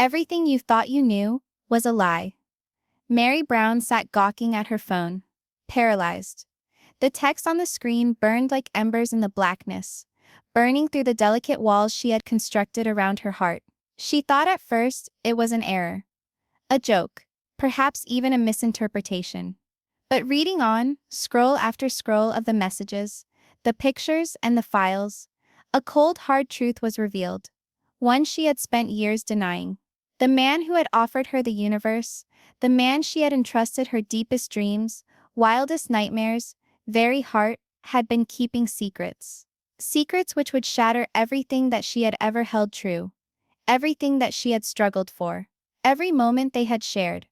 Everything you thought you knew was a lie. Meri Brown sat gawking at her phone, paralyzed. The text on the screen burned like embers in the blackness, burning through the delicate walls she had constructed around her heart. She thought at first it was an error, a joke, perhaps even a misinterpretation. But reading on, scroll after scroll of the messages, the pictures and the files, a cold hard truth was revealed, one she had spent years denying. The man who had offered her the universe, the man she had entrusted her deepest dreams, wildest nightmares, very heart, had been keeping secrets. Secrets which would shatter everything that she had ever held true, everything that she had struggled for. Every moment they had shared,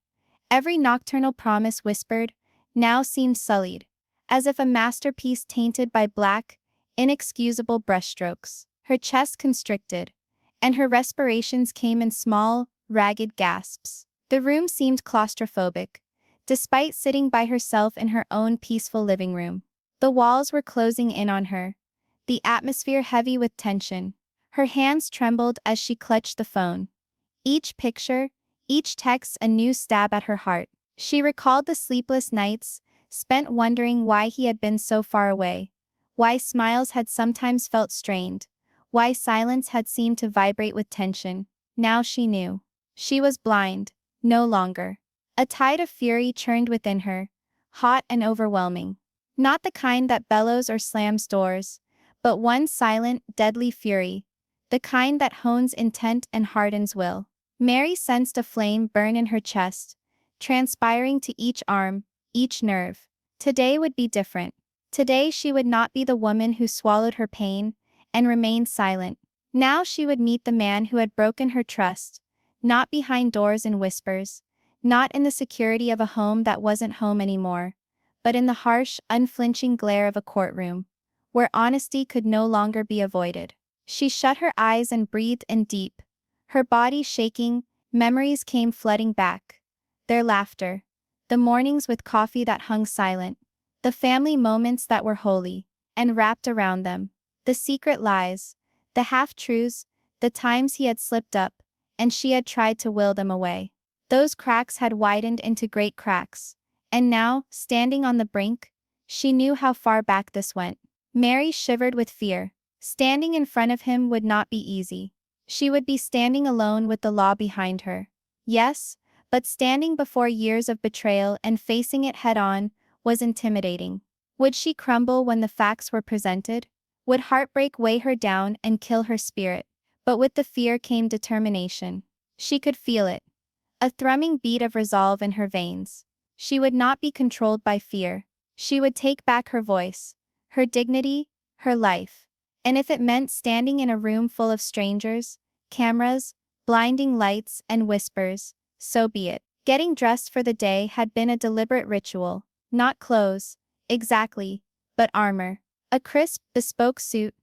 every nocturnal promise whispered, now seemed sullied, as if a masterpiece tainted by black, inexcusable brushstrokes. Her chest constricted, and her respirations came in small, ragged gasps. The room seemed claustrophobic, despite sitting by herself in her own peaceful living room. The walls were closing in on her, the atmosphere heavy with tension. Her hands trembled as she clutched the phone. Each picture, each text a new stab at her heart. She recalled the sleepless nights, spent wondering why he had been so far away, why smiles had sometimes felt strained, why silence had seemed to vibrate with tension. Now she knew. She was blind, no longer. A tide of fury churned within her, hot and overwhelming. Not the kind that bellows or slams doors, but one silent, deadly fury, the kind that hones intent and hardens will. Meri sensed a flame burn in her chest, transpiring to each arm, each nerve. Today would be different. Today she would not be the woman who swallowed her pain and remained silent. Now she would meet the man who had broken her trust, not behind doors and whispers, not in the security of a home that wasn't home anymore, but in the harsh, unflinching glare of a courtroom, where honesty could no longer be avoided. She shut her eyes and breathed in deep. Her body shaking, memories came flooding back. Their laughter, the mornings with coffee that hung silent, the family moments that were holy, and wrapped around them, the secret lies, the half-truths, the times he had slipped up, and she had tried to will them away. Those cracks had widened into great cracks, and now, standing on the brink, she knew how far back this went. Meri shivered with fear. Standing in front of him would not be easy. She would be standing alone with the law behind her. Yes, but standing before years of betrayal and facing it head-on was intimidating. Would she crumble when the facts were presented? Would heartbreak weigh her down and kill her spirit? But with the fear came determination. She could feel it, a thrumming beat of resolve in her veins. She would not be controlled by fear. She would take back her voice, her dignity, her life. And if it meant standing in a room full of strangers, cameras, blinding lights, and whispers, so be it. Getting dressed for the day had been a deliberate ritual, not clothes, exactly, but armor. A crisp, bespoke suit,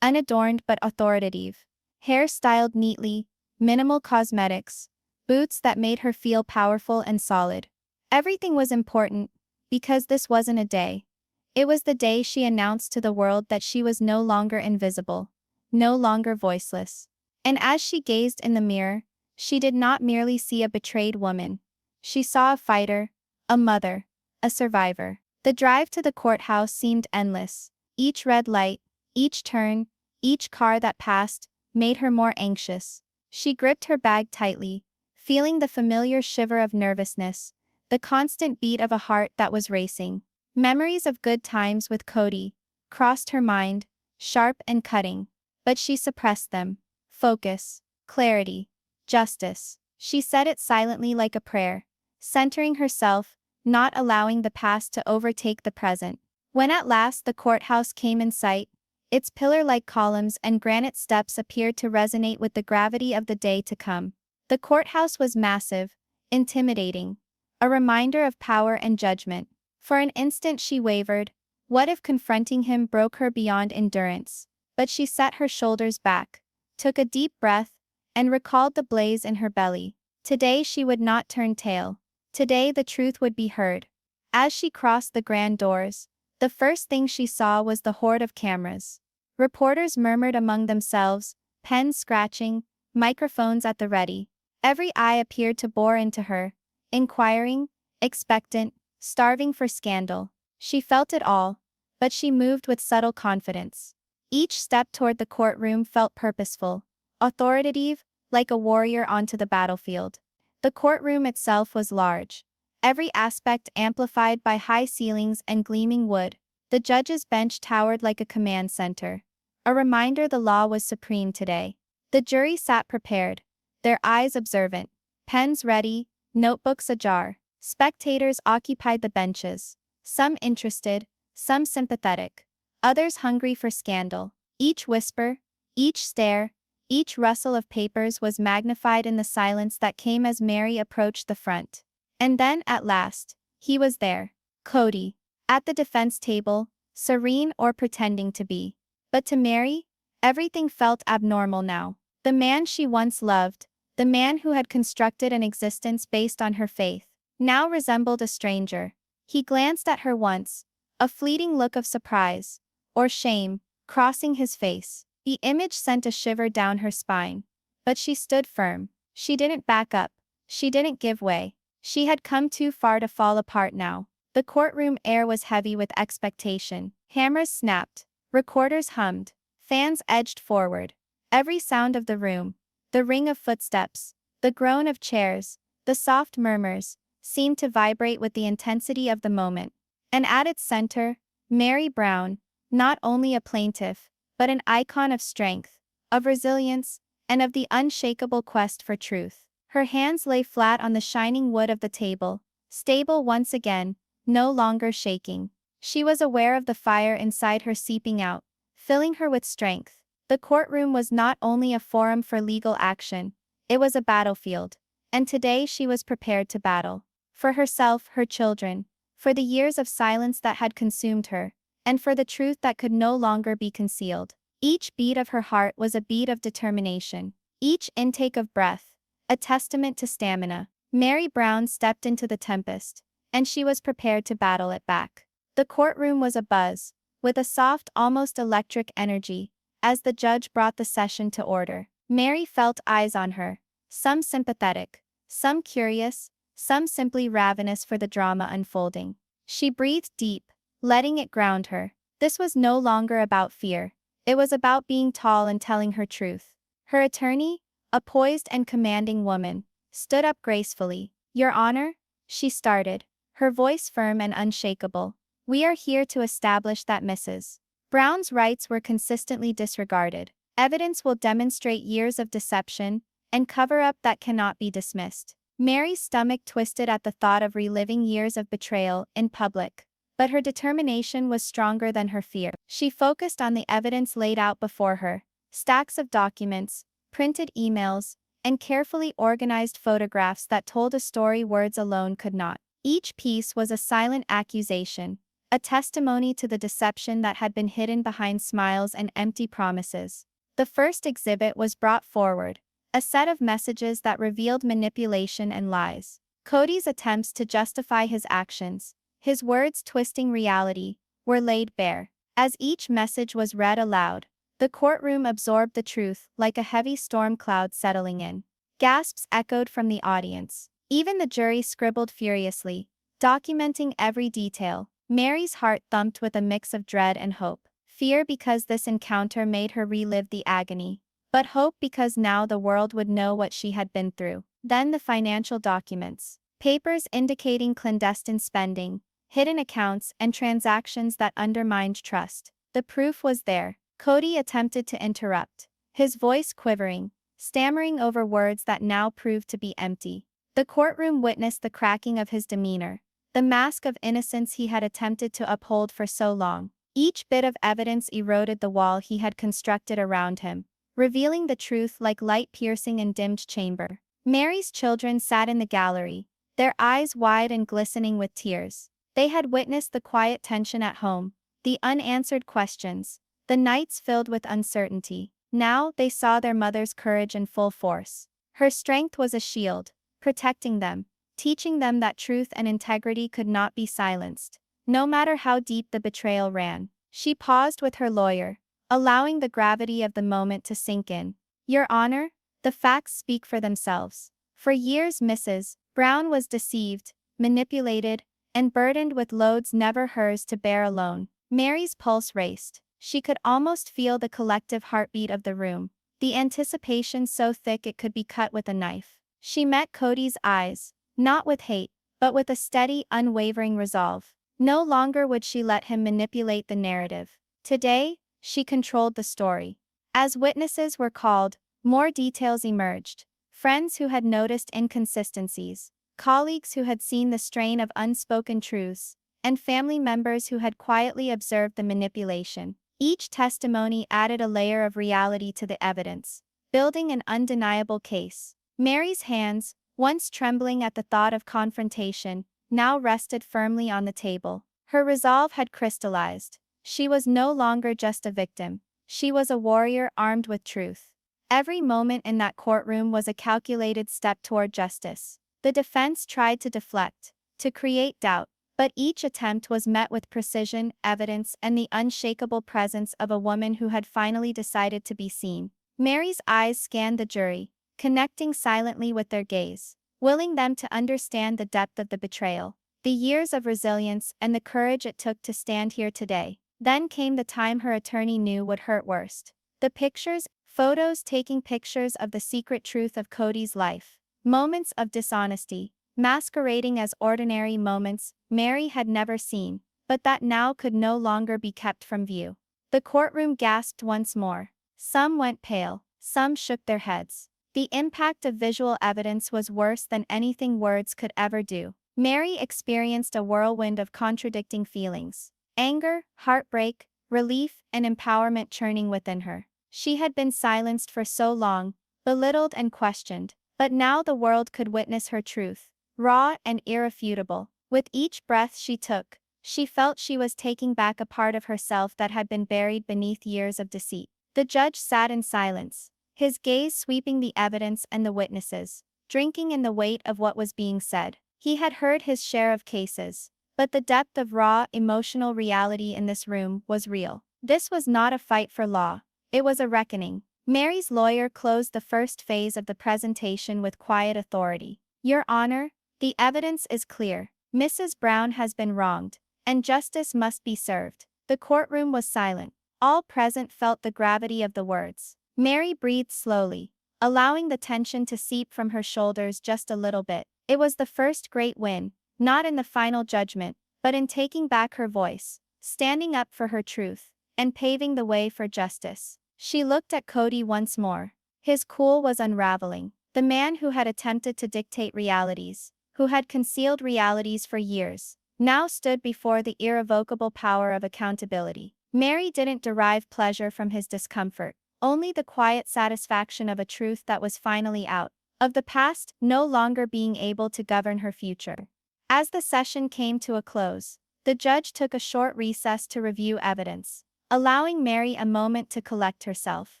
unadorned but authoritative. Hair styled neatly, minimal cosmetics, boots that made her feel powerful and solid. Everything was important, because this wasn't a day. It was the day she announced to the world that she was no longer invisible, no longer voiceless. And as she gazed in the mirror, she did not merely see a betrayed woman. She saw a fighter, a mother, a survivor. The drive to the courthouse seemed endless. Each red light, each turn, each car that passed, made her more anxious. She gripped her bag tightly, feeling the familiar shiver of nervousness, the constant beat of a heart that was racing. Memories of good times with Kody crossed her mind, sharp and cutting, but she suppressed them. Focus, clarity, justice. She said it silently like a prayer, centering herself, not allowing the past to overtake the present. When at last the courthouse came in sight, its pillar-like columns and granite steps appeared to resonate with the gravity of the day to come. The courthouse was massive, intimidating, a reminder of power and judgment. For an instant she wavered. What if confronting him broke her beyond endurance? But she set her shoulders back, took a deep breath, and recalled the blaze in her belly. Today she would not turn tail. Today the truth would be heard. As she crossed the grand doors, the first thing she saw was the horde of cameras. Reporters murmured among themselves, pens scratching, microphones at the ready. Every eye appeared to bore into her, inquiring, expectant, starving for scandal. She felt it all, but she moved with subtle confidence. Each step toward the courtroom felt purposeful, authoritative, like a warrior onto the battlefield. The courtroom itself was large, every aspect amplified by high ceilings and gleaming wood. The judge's bench towered like a command center, a reminder the law was supreme today. The jury sat prepared, their eyes observant, pens ready, notebooks ajar. Spectators occupied the benches, some interested, some sympathetic, others hungry for scandal. Each whisper, each stare, each rustle of papers was magnified in the silence that came as Meri approached the front. And then, at last, he was there. Kody, at the defense table, serene or pretending to be. But to Meri, everything felt abnormal now. The man she once loved, the man who had constructed an existence based on her faith, now resembled a stranger. He glanced at her once, a fleeting look of surprise, or shame, crossing his face. The image sent a shiver down her spine. But she stood firm. She didn't back up. She didn't give way. She had come too far to fall apart now. The courtroom air was heavy with expectation. Hammers snapped. Recorders hummed. Fans edged forward. Every sound of the room, the ring of footsteps, the groan of chairs, the soft murmurs, seemed to vibrate with the intensity of the moment. And at its center, Meri Brown, not only a plaintiff, but an icon of strength, of resilience, and of the unshakable quest for truth. Her hands lay flat on the shining wood of the table, stable once again, no longer shaking. She was aware of the fire inside her seeping out, filling her with strength. The courtroom was not only a forum for legal action, it was a battlefield, and today she was prepared to battle. For herself, her children, for the years of silence that had consumed her, and for the truth that could no longer be concealed. Each beat of her heart was a beat of determination. Each intake of breath, a testament to stamina. Meri Brown stepped into the tempest, and she was prepared to battle it back. The courtroom was abuzz, with a soft, almost electric energy, as the judge brought the session to order. Meri felt eyes on her, some sympathetic, some curious, some simply ravenous for the drama unfolding. She breathed deep, letting it ground her. This was no longer about fear. It was about being tall and telling her truth. Her attorney, a poised and commanding woman, stood up gracefully. "Your Honor," she started, her voice firm and unshakable. "We are here to establish that Mrs. Brown's rights were consistently disregarded. Evidence will demonstrate years of deception and cover-up that cannot be dismissed." Meri's stomach twisted at the thought of reliving years of betrayal in public. But her determination was stronger than her fear. She focused on the evidence laid out before her, stacks of documents, printed emails, and carefully organized photographs that told a story words alone could not. Each piece was a silent accusation, a testimony to the deception that had been hidden behind smiles and empty promises. The first exhibit was brought forward, a set of messages that revealed manipulation and lies. Kody's attempts to justify his actions, his words twisting reality, were laid bare. As each message was read aloud, the courtroom absorbed the truth like a heavy storm cloud settling in. Gasps echoed from the audience. Even the jury scribbled furiously, documenting every detail. Meri's heart thumped with a mix of dread and hope. Fear because this encounter made her relive the agony, but hope because now the world would know what she had been through. Then the financial documents. Papers indicating clandestine spending, hidden accounts, and transactions that undermined trust. The proof was there. Kody attempted to interrupt, his voice quivering, stammering over words that now proved to be empty. The courtroom witnessed the cracking of his demeanor, the mask of innocence he had attempted to uphold for so long. Each bit of evidence eroded the wall he had constructed around him, revealing the truth like light piercing in dimmed chamber. Meri's children sat in the gallery, their eyes wide and glistening with tears. They had witnessed the quiet tension at home, the unanswered questions, the nights filled with uncertainty. Now they saw their mother's courage in full force. Her strength was a shield, protecting them, teaching them that truth and integrity could not be silenced, no matter how deep the betrayal ran. She paused with her lawyer, allowing the gravity of the moment to sink in. "Your Honor, the facts speak for themselves. For years Mrs. Brown was deceived, manipulated, and burdened with loads never hers to bear alone. Mary's pulse raced. She could almost feel the collective heartbeat of the room, the anticipation so thick it could be cut with a knife. She met Kody's eyes, not with hate, but with a steady, unwavering resolve. No longer would she let him manipulate the narrative. Today, she controlled the story. As witnesses were called, more details emerged. Friends who had noticed inconsistencies, colleagues who had seen the strain of unspoken truths, and family members who had quietly observed the manipulation. Each testimony added a layer of reality to the evidence, building an undeniable case. Mary's hands, once trembling at the thought of confrontation, now rested firmly on the table. Her resolve had crystallized. She was no longer just a victim. She was a warrior armed with truth. Every moment in that courtroom was a calculated step toward justice. The defense tried to deflect, to create doubt, but each attempt was met with precision, evidence, and the unshakable presence of a woman who had finally decided to be seen. Mary's eyes scanned the jury, connecting silently with their gaze, willing them to understand the depth of the betrayal, the years of resilience, and the courage it took to stand here today. Then came the time her attorney knew would hurt worst. The pictures, photos taking pictures of the secret truth of Kody's life. Moments of dishonesty, masquerading as ordinary moments Mary had never seen, but that now could no longer be kept from view. The courtroom gasped once more. Some went pale, some shook their heads. The impact of visual evidence was worse than anything words could ever do. Mary experienced a whirlwind of contradicting feelings. Anger, heartbreak, relief, and empowerment churning within her. She had been silenced for so long, belittled and questioned, but now the world could witness her truth, raw and irrefutable. With each breath she took, she felt she was taking back a part of herself that had been buried beneath years of deceit. The judge sat in silence, his gaze sweeping the evidence and the witnesses, drinking in the weight of what was being said. He had heard his share of cases, but the depth of raw, emotional reality in this room was real. This was not a fight for law. It was a reckoning. Mary's lawyer closed the first phase of the presentation with quiet authority. Your Honor, the evidence is clear. Mrs. Brown has been wronged, and justice must be served. The courtroom was silent. All present felt the gravity of the words. Mary breathed slowly, allowing the tension to seep from her shoulders just a little bit. It was the first great win, not in the final judgment, but in taking back her voice, standing up for her truth, and paving the way for justice. She looked at Kody once more. His cool was unraveling. The man who had attempted to dictate realities, who had concealed realities for years, now stood before the irrevocable power of accountability. Mary didn't derive pleasure from his discomfort, only the quiet satisfaction of a truth that was finally out, of the past no longer being able to govern her future. As the session came to a close, the judge took a short recess to review evidence, allowing Mary a moment to collect herself.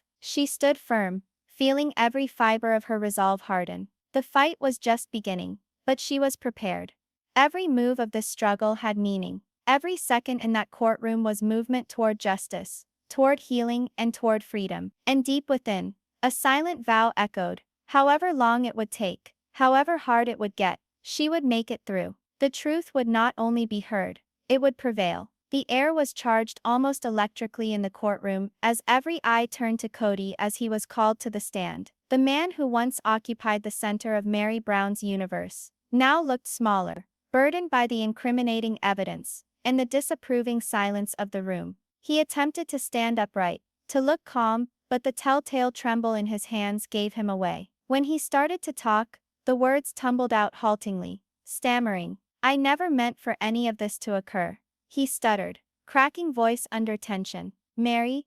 She stood firm, feeling every fiber of her resolve harden. The fight was just beginning, but she was prepared. Every move of this struggle had meaning. Every second in that courtroom was movement toward justice, toward healing, and toward freedom. And deep within, a silent vow echoed. However long it would take, however hard it would get, she would make it through. The truth would not only be heard, it would prevail. The air was charged almost electrically in the courtroom as every eye turned to Kody as he was called to the stand. The man who once occupied the center of Meri Brown's universe now looked smaller, burdened by the incriminating evidence and the disapproving silence of the room. He attempted to stand upright, to look calm, but the telltale tremble in his hands gave him away. When he started to talk, the words tumbled out haltingly, stammering. I never meant for any of this to occur. He stuttered, cracking voice under tension. Mary,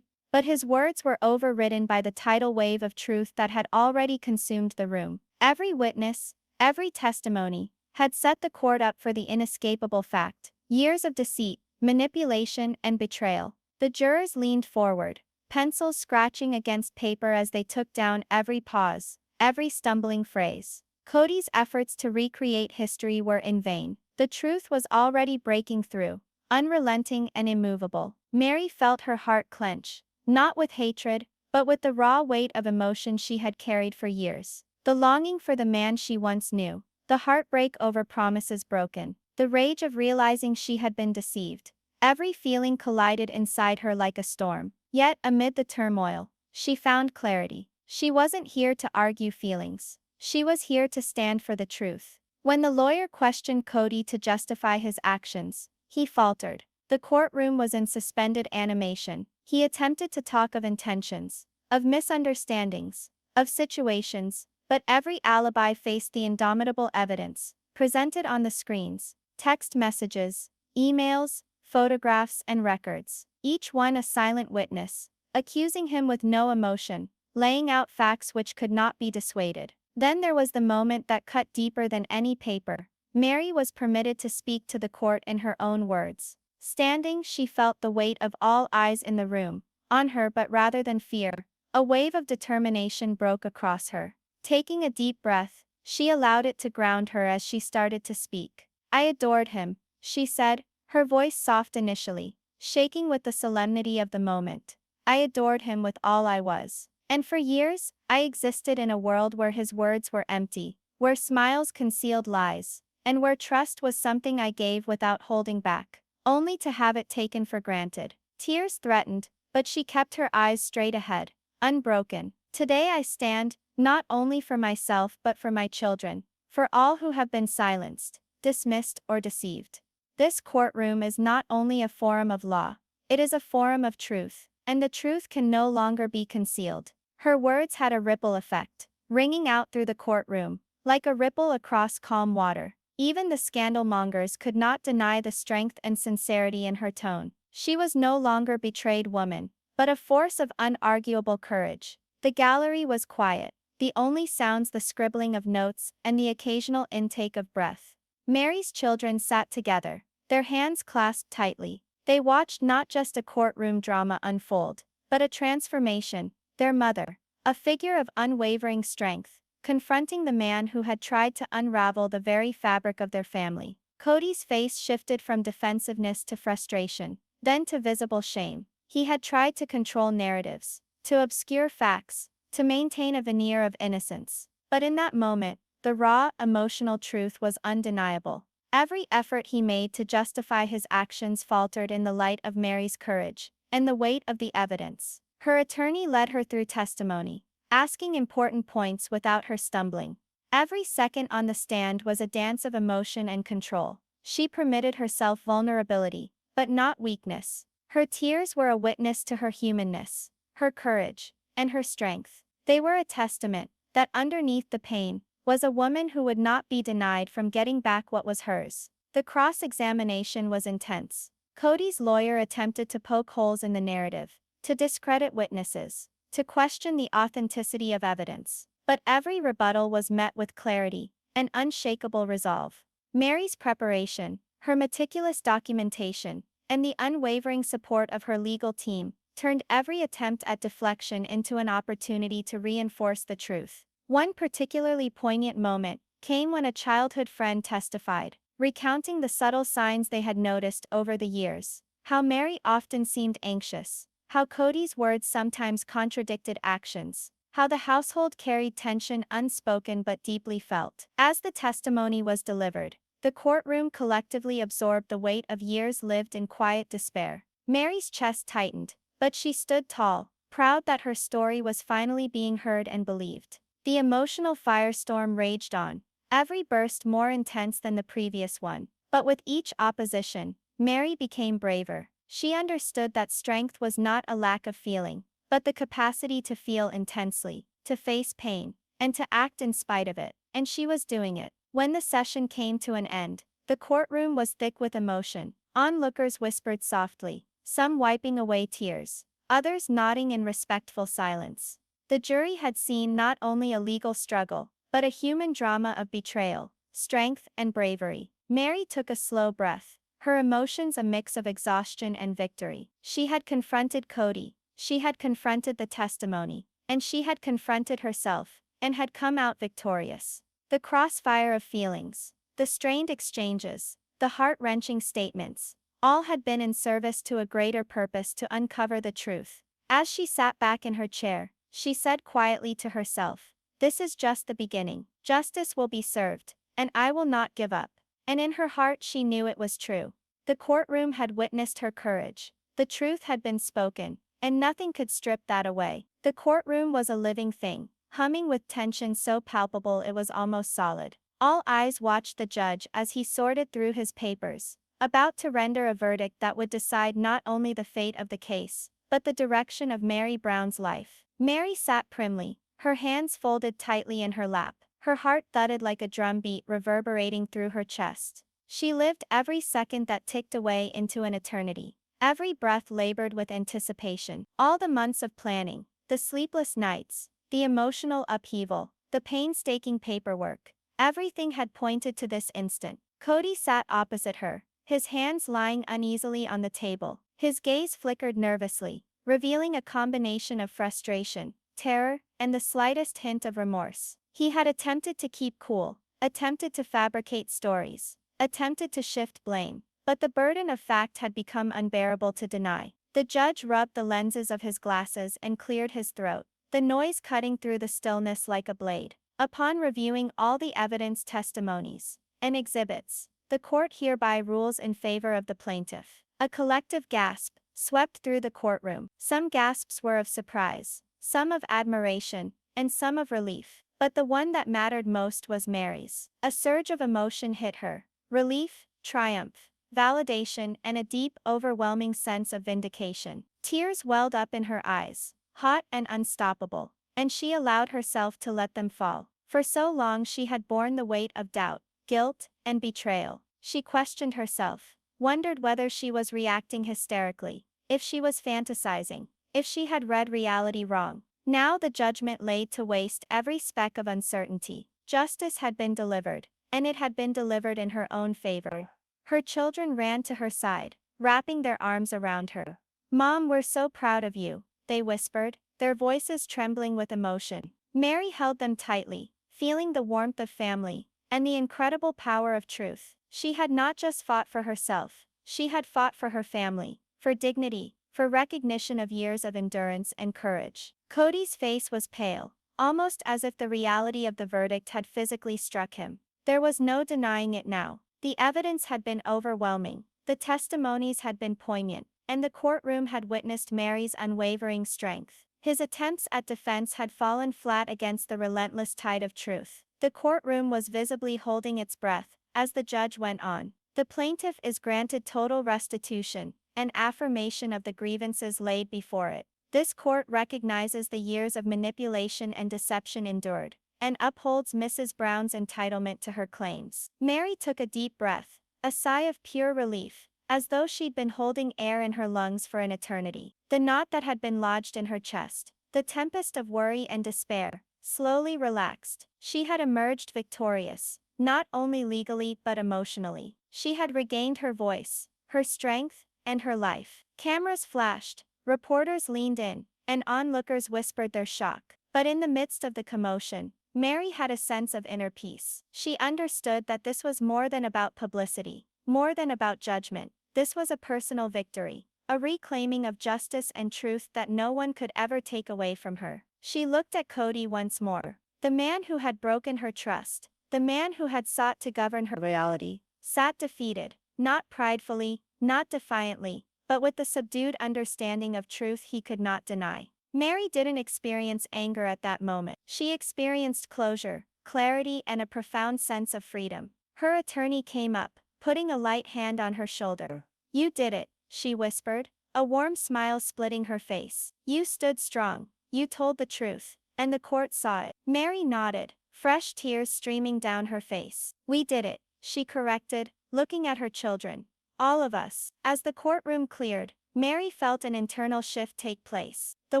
But his words were overridden by the tidal wave of truth that had already consumed the room. Every witness, every testimony, had set the court up for the inescapable fact. Years of deceit, manipulation, and betrayal. The jurors leaned forward, pencils scratching against paper as they took down every pause, every stumbling phrase. Kody's efforts to recreate history were in vain. The truth was already breaking through, unrelenting and immovable. Mary felt her heart clench, not with hatred, but with the raw weight of emotion she had carried for years. The longing for the man she once knew, the heartbreak over promises broken, the rage of realizing she had been deceived. Every feeling collided inside her like a storm. Yet, amid the turmoil, she found clarity. She wasn't here to argue feelings. She was here to stand for the truth. When the lawyer questioned Kody to justify his actions, he faltered. The courtroom was in suspended animation. He attempted to talk of intentions, of misunderstandings, of situations, but every alibi faced the indomitable evidence presented on the screens: text messages, emails, photographs, and records, each one a silent witness, accusing him with no emotion, laying out facts which could not be dissuaded. Then there was the moment that cut deeper than any paper. Meri was permitted to speak to the court in her own words. Standing, she felt the weight of all eyes in the room on her, but rather than fear, a wave of determination broke across her. Taking a deep breath, she allowed it to ground her as she started to speak. "I adored him," she said, her voice soft initially, shaking with the solemnity of the moment. "I adored him with all I was. And for years, I existed in a world where his words were empty, where smiles concealed lies, and where trust was something I gave without holding back, only to have it taken for granted." Tears threatened, but she kept her eyes straight ahead, unbroken. "Today I stand, not only for myself but for my children, for all who have been silenced, dismissed, or deceived. This courtroom is not only a forum of law, it is a forum of truth, and the truth can no longer be concealed." Her words had a ripple effect, ringing out through the courtroom, like a ripple across calm water. Even the scandal mongers could not deny the strength and sincerity in her tone. She was no longer betrayed woman, but a force of unarguable courage. The gallery was quiet, the only sounds the scribbling of notes and the occasional intake of breath. Meri's children sat together, their hands clasped tightly. They watched not just a courtroom drama unfold, but a transformation. Their mother, a figure of unwavering strength, confronting the man who had tried to unravel the very fabric of their family. Kody's face shifted from defensiveness to frustration, then to visible shame. He had tried to control narratives, to obscure facts, to maintain a veneer of innocence. But in that moment, the raw, emotional truth was undeniable. Every effort he made to justify his actions faltered in the light of Meri's courage and the weight of the evidence. Her attorney led her through testimony, asking important points without her stumbling. Every second on the stand was a dance of emotion and control. She permitted herself vulnerability, but not weakness. Her tears were a witness to her humanness, her courage, and her strength. They were a testament that underneath the pain was a woman who would not be denied from getting back what was hers. The cross-examination was intense. Kody's lawyer attempted to poke holes in the narrative, to discredit witnesses, to question the authenticity of evidence. But every rebuttal was met with clarity and unshakable resolve. Meri's preparation, her meticulous documentation, and the unwavering support of her legal team turned every attempt at deflection into an opportunity to reinforce the truth. One particularly poignant moment came when a childhood friend testified, recounting the subtle signs they had noticed over the years. How Meri often seemed anxious, how Kody's words sometimes contradicted actions, how the household carried tension unspoken but deeply felt. As the testimony was delivered, the courtroom collectively absorbed the weight of years lived in quiet despair. Meri's chest tightened, but she stood tall, proud that her story was finally being heard and believed. The emotional firestorm raged on, every burst more intense than the previous one. But with each opposition, Meri became braver. She understood that strength was not a lack of feeling, but the capacity to feel intensely, to face pain, and to act in spite of it. And she was doing it. When the session came to an end, the courtroom was thick with emotion. Onlookers whispered softly, some wiping away tears, others nodding in respectful silence. The jury had seen not only a legal struggle, but a human drama of betrayal, strength, and bravery. Meri took a slow breath, her emotions a mix of exhaustion and victory. She had confronted Kody, she had confronted the testimony, and she had confronted herself, and had come out victorious. The crossfire of feelings, the strained exchanges, the heart-wrenching statements, all had been in service to a greater purpose: to uncover the truth. As she sat back in her chair, she said quietly to herself, This is just the beginning. Justice will be served, and I will not give up. And in her heart she knew it was true. The courtroom had witnessed her courage. The truth had been spoken, and nothing could strip that away. The courtroom was a living thing, humming with tension so palpable it was almost solid. All eyes watched the judge as he sorted through his papers, about to render a verdict that would decide not only the fate of the case, but the direction of Meri Brown's life. Meri sat primly, her hands folded tightly in her lap. Her heart thudded like a drumbeat reverberating through her chest. She lived every second that ticked away into an eternity. Every breath labored with anticipation. All the months of planning, the sleepless nights, the emotional upheaval, the painstaking paperwork, everything had pointed to this instant. Kody sat opposite her, his hands lying uneasily on the table. His gaze flickered nervously, revealing a combination of frustration, terror, and the slightest hint of remorse. He had attempted to keep cool, attempted to fabricate stories, attempted to shift blame, but the burden of fact had become unbearable to deny. The judge rubbed the lenses of his glasses and cleared his throat, the noise cutting through the stillness like a blade. Upon reviewing all the evidence, testimonies, and exhibits, the court hereby rules in favor of the plaintiff. A collective gasp swept through the courtroom. Some gasps were of surprise, some of admiration, and some of relief. But the one that mattered most was Meri's. A surge of emotion hit her. Relief, triumph, validation, and a deep, overwhelming sense of vindication. Tears welled up in her eyes, hot and unstoppable, and she allowed herself to let them fall. For so long she had borne the weight of doubt, guilt, and betrayal. She questioned herself, wondered whether she was reacting hysterically, if she was fantasizing, if she had read reality wrong. Now the judgment laid to waste every speck of uncertainty. Justice had been delivered, and it had been delivered in her own favor. Her children ran to her side, wrapping their arms around her. "Mom, we're so proud of you," they whispered, their voices trembling with emotion. Meri held them tightly, feeling the warmth of family, and the incredible power of truth. She had not just fought for herself, she had fought for her family, for dignity, for recognition of years of endurance and courage. Kody's face was pale, almost as if the reality of the verdict had physically struck him. There was no denying it now. The evidence had been overwhelming, the testimonies had been poignant, and the courtroom had witnessed Meri's unwavering strength. His attempts at defense had fallen flat against the relentless tide of truth. The courtroom was visibly holding its breath as the judge went on. The plaintiff is granted total restitution, an affirmation of the grievances laid before it. This court recognizes the years of manipulation and deception endured, and upholds Mrs. Brown's entitlement to her claims. Meri took a deep breath, a sigh of pure relief, as though she'd been holding air in her lungs for an eternity. The knot that had been lodged in her chest, the tempest of worry and despair, slowly relaxed. She had emerged victorious, not only legally but emotionally. She had regained her voice, her strength, and her life. Cameras flashed, reporters leaned in, and onlookers whispered their shock. But in the midst of the commotion, Meri had a sense of inner peace. She understood that this was more than about publicity, more than about judgment. This was a personal victory, a reclaiming of justice and truth that no one could ever take away from her. She looked at Kody once more, the man who had broken her trust, the man who had sought to govern her reality, sat defeated, not pridefully, not defiantly, but with the subdued understanding of truth he could not deny. Meri didn't experience anger at that moment. She experienced closure, clarity, and a profound sense of freedom. Her attorney came up, putting a light hand on her shoulder. "You did it," she whispered, a warm smile splitting her face. "You stood strong, you told the truth, and the court saw it." Meri nodded, fresh tears streaming down her face. "We did it," she corrected, looking at her children. "All of us." As the courtroom cleared, Meri felt an internal shift take place. The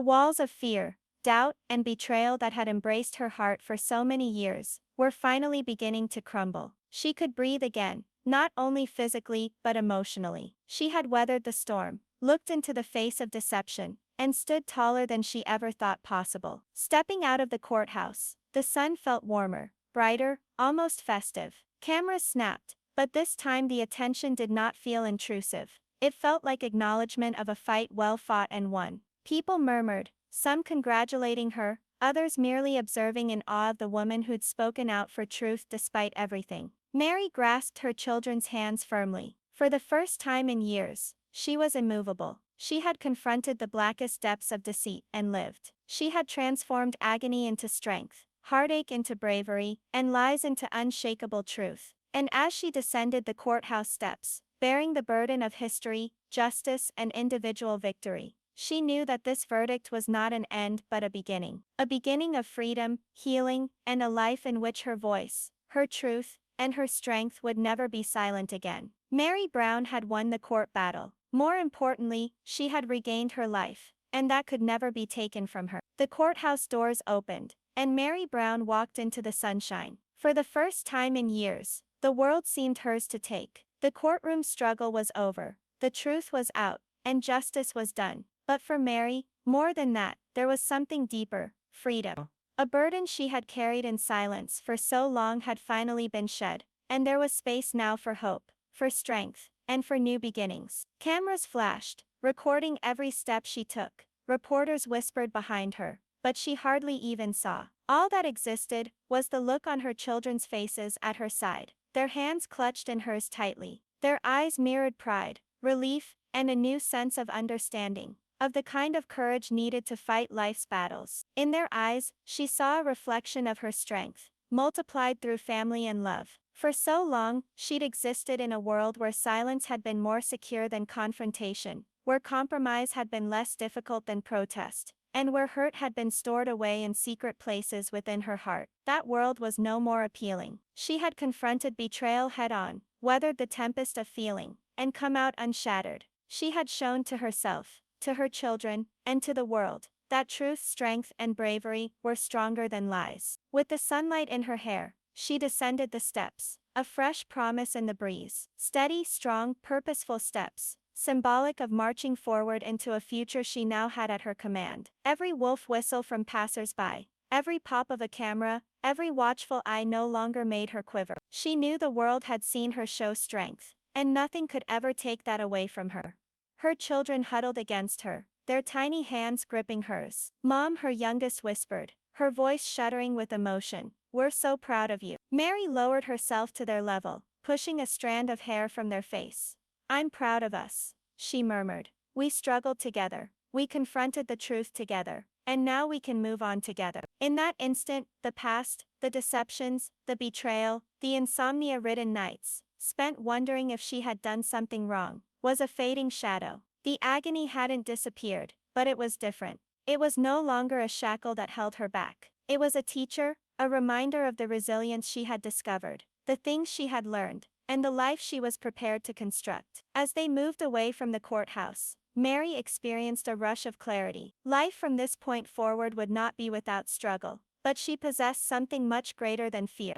walls of fear, doubt, and betrayal that had embraced her heart for so many years were finally beginning to crumble. She could breathe again, not only physically but emotionally. She had weathered the storm, looked into the face of deception, and stood taller than she ever thought possible. Stepping out of the courthouse, the sun felt warmer, brighter, almost festive. Cameras snapped, but this time the attention did not feel intrusive. It felt like acknowledgement of a fight well fought and won. People murmured, some congratulating her, others merely observing in awe of the woman who'd spoken out for truth despite everything. Meri grasped her children's hands firmly. For the first time in years, she was immovable. She had confronted the blackest depths of deceit and lived. She had transformed agony into strength, heartache into bravery, and lies into unshakable truth. And as she descended the courthouse steps, bearing the burden of history, justice, and individual victory, she knew that this verdict was not an end but a beginning. A beginning of freedom, healing, and a life in which her voice, her truth, and her strength would never be silent again. Meri Brown had won the court battle. More importantly, she had regained her life, and that could never be taken from her. The courthouse doors opened, and Meri Brown walked into the sunshine. For the first time in years, the world seemed hers to take. The courtroom struggle was over, the truth was out, and justice was done. But for Meri, more than that, there was something deeper: freedom. A burden she had carried in silence for so long had finally been shed, and there was space now for hope, for strength, and for new beginnings. Cameras flashed, recording every step she took. Reporters whispered behind her, but she hardly even saw. All that existed was the look on her children's faces at her side, their hands clutched in hers tightly. Their eyes mirrored pride, relief, and a new sense of understanding, of the kind of courage needed to fight life's battles. In their eyes, she saw a reflection of her strength, multiplied through family and love. For so long, she'd existed in a world where silence had been more secure than confrontation, where compromise had been less difficult than protest, and where hurt had been stored away in secret places within her heart. That world was no more appealing. She had confronted betrayal head-on, weathered the tempest of feeling, and come out unshattered. She had shown to herself, to her children, and to the world, that truth, strength, and bravery were stronger than lies. With the sunlight in her hair, she descended the steps, a fresh promise in the breeze. Steady, strong, purposeful steps, symbolic of marching forward into a future she now had at her command. Every wolf whistle from passers-by, every pop of a camera, every watchful eye no longer made her quiver. She knew the world had seen her show strength, and nothing could ever take that away from her. Her children huddled against her, their tiny hands gripping hers. "Mom," her youngest whispered, her voice shuddering with emotion, "we're so proud of you." Meri lowered herself to their level, pushing a strand of hair from their face. "I'm proud of us," she murmured. "We struggled together, we confronted the truth together, and now we can move on together." In that instant, the past, the deceptions, the betrayal, the insomnia-ridden nights, spent wondering if she had done something wrong, was a fading shadow. The agony hadn't disappeared, but it was different. It was no longer a shackle that held her back. It was a teacher, a reminder of the resilience she had discovered, the things she had learned, and the life she was prepared to construct. As they moved away from the courthouse, Meri experienced a rush of clarity. Life from this point forward would not be without struggle, but she possessed something much greater than fear: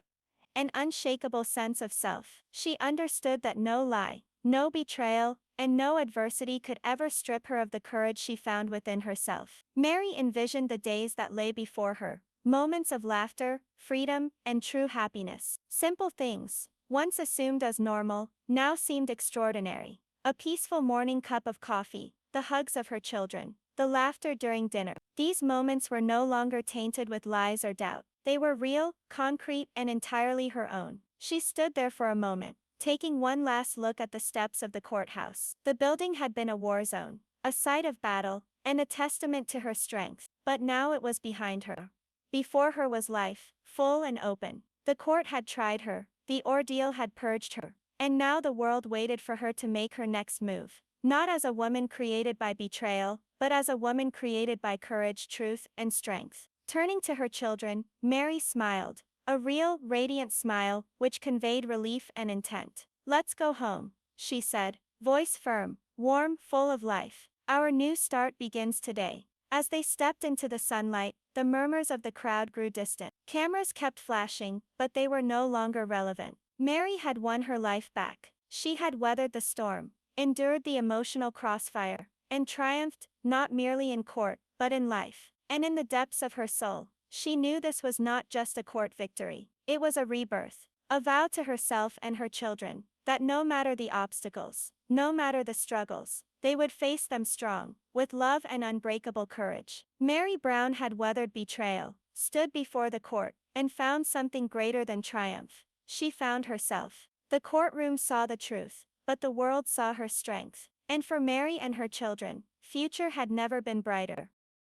an unshakable sense of self. She understood that no lie, no betrayal, and no adversity could ever strip her of the courage she found within herself. Meri envisioned the days that lay before her, moments of laughter, freedom, and true happiness. Simple things, once assumed as normal, now seemed extraordinary. A peaceful morning cup of coffee, the hugs of her children, the laughter during dinner. These moments were no longer tainted with lies or doubt. They were real, concrete, and entirely her own. She stood there for a moment, taking one last look at the steps of the courthouse. The building had been a war zone, a site of battle, and a testament to her strength. But now it was behind her. Before her was life, full and open. The court had tried her, the ordeal had purged her, and now the world waited for her to make her next move. Not as a woman created by betrayal, but as a woman created by courage, truth, and strength. Turning to her children, Meri smiled, a real, radiant smile which conveyed relief and intent. "Let's go home," she said, voice firm, warm, full of life. "Our new start begins today." As they stepped into the sunlight, the murmurs of the crowd grew distant. Cameras kept flashing, but they were no longer relevant. Meri had won her life back. She had weathered the storm, endured the emotional crossfire, and triumphed, not merely in court, but in life. And in the depths of her soul, she knew this was not just a court victory. It was a rebirth, a vow to herself and her children, that no matter the obstacles, no matter the struggles, they would face them strong, with love and unbreakable courage. Meri Brown had weathered betrayal, stood before the court, and found something greater than triumph. She found herself. The courtroom saw the truth, but the world saw her strength. And for Meri and her children, future had never been brighter.